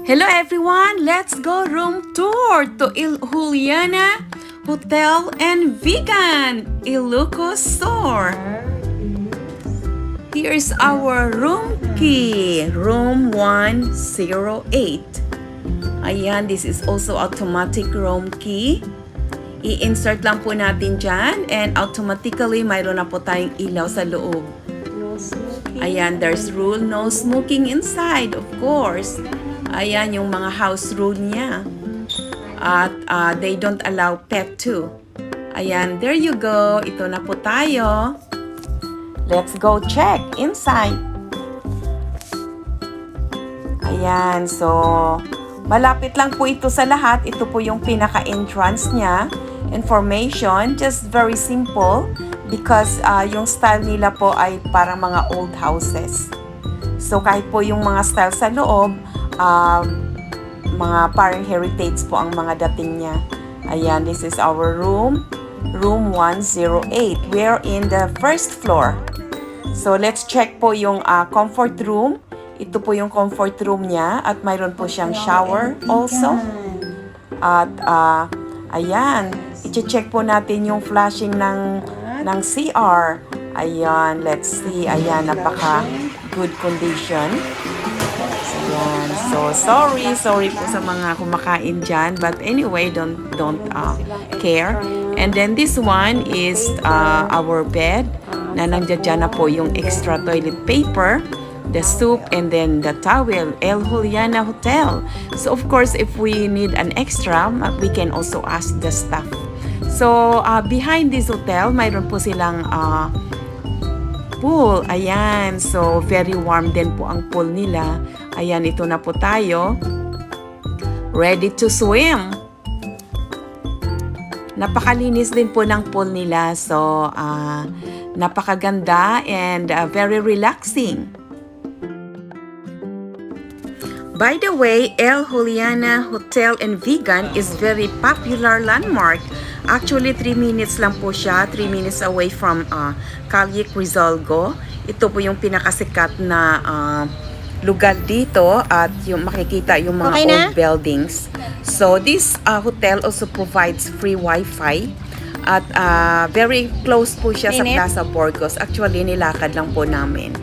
Hello everyone! Let's go room tour to Juliana Hotel and Vigan, Ilocos Sur. Here's our room key, room 108. Ayan, this is also automatic room key. I-insert lang po natin dyan and automatically mayroon na po tayong ilaw sa loob. No smoking. Ayan, there's rule, no smoking inside, of course. Ayan, yung mga house rule niya. At they don't allow pet too. Ayan, there you go. Ito na po tayo. Let's go check inside. Ayan, so malapit lang po ito sa lahat. Ito po yung pinaka-entrance niya. Information, just very simple because yung style nila po ay parang mga old houses. So kahit po yung mga style sa loob, mga parang heritage po ang mga dating niya. Ayan, this is our room, room 108. We're in the first floor. So let's check po yung comfort room. Ito po yung comfort room niya at mayroon po siyang shower also. At ayan, i-check po natin yung flashing ng CR. Ayan, let's see. Ayan, napaka good condition. Ayan, so sorry po sa mga kumakain dyan, but anyway, don't care. And then this one is our bed na nandiyan na po yung extra toilet paper, the soup, and then the towel, Juliana Hotel. So of course, if we need an extra, we can also ask the staff. So behind this hotel, mayroon po silang pool. Ayan, so very warm din po ang pool nila. Ayan, ito na po tayo. Ready to swim. Napakalinis din po ng pool nila. So, napakaganda and very relaxing. By the way, Juliana Hotel and Vigan is very popular landmark. Actually, 3 minutes lang po siya. 3 minutes away from Calle Rizalgo. Ito po yung pinakasikat na lugar dito at yung makikita yung mga old buildings. So this hotel also provides free wifi at very close po siya sa Plaza Burgos. Actually, nilakad lang po namin.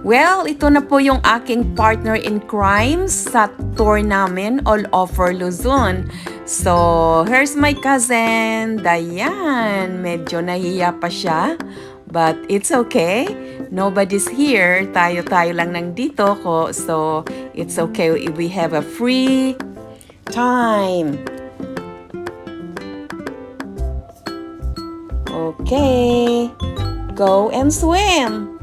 Well, ito na po yung aking partner in crime sa tour namin all over Luzon. So, here's my cousin, Dayan. Medyo nahiya pa siya. But it's okay. Nobody's here. Tayo-tayo lang nandito ko. So, it's okay if we have a free time. Okay. Go and swim.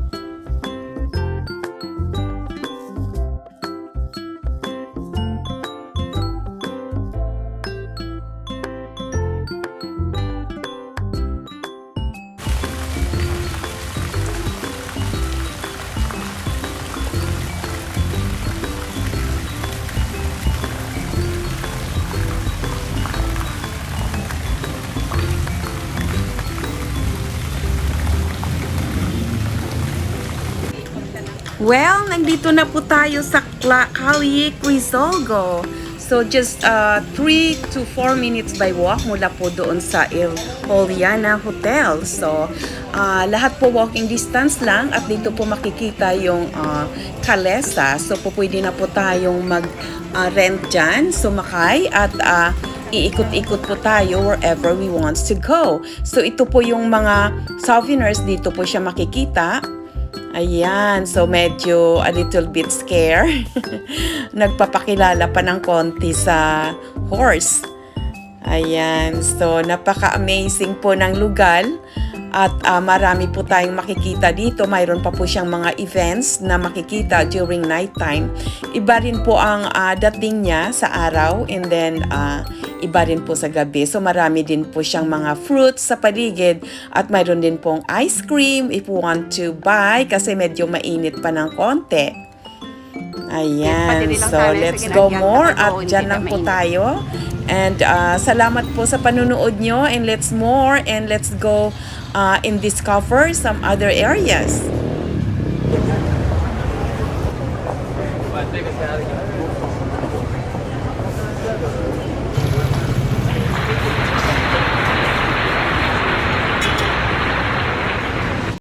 Well, nandito na po tayo sa Calle Rizalgo. So, just 3 to 4 minutes by walk mula po doon sa Juliana Hotel. So, lahat po walking distance lang at dito po makikita yung kalesa. So, po pwede na po tayong mag-rent dyan, sumakay at iikot-ikot po tayo wherever we want to go. So, ito po yung mga souvenirs, dito po siya makikita. Ayan, so medyo a little bit scared. Nagpapakilala pa ng konti sa horse. Ayan, so napaka-amazing po ng lugar. At marami po tayong makikita dito. Mayroon pa po siyang mga events na makikita during nighttime. Iba rin po ang dating niya sa araw and then iba rin po sa gabi. So marami din po siyang mga fruits sa paligid at mayroon din pong ice cream if you want to buy kasi medyo mainit pa ng konti. Ayan, so let's go more at dyan lang po tayo. And salamat po sa panunood nyo and let's go and discover some other areas. Bante kasi hari ka.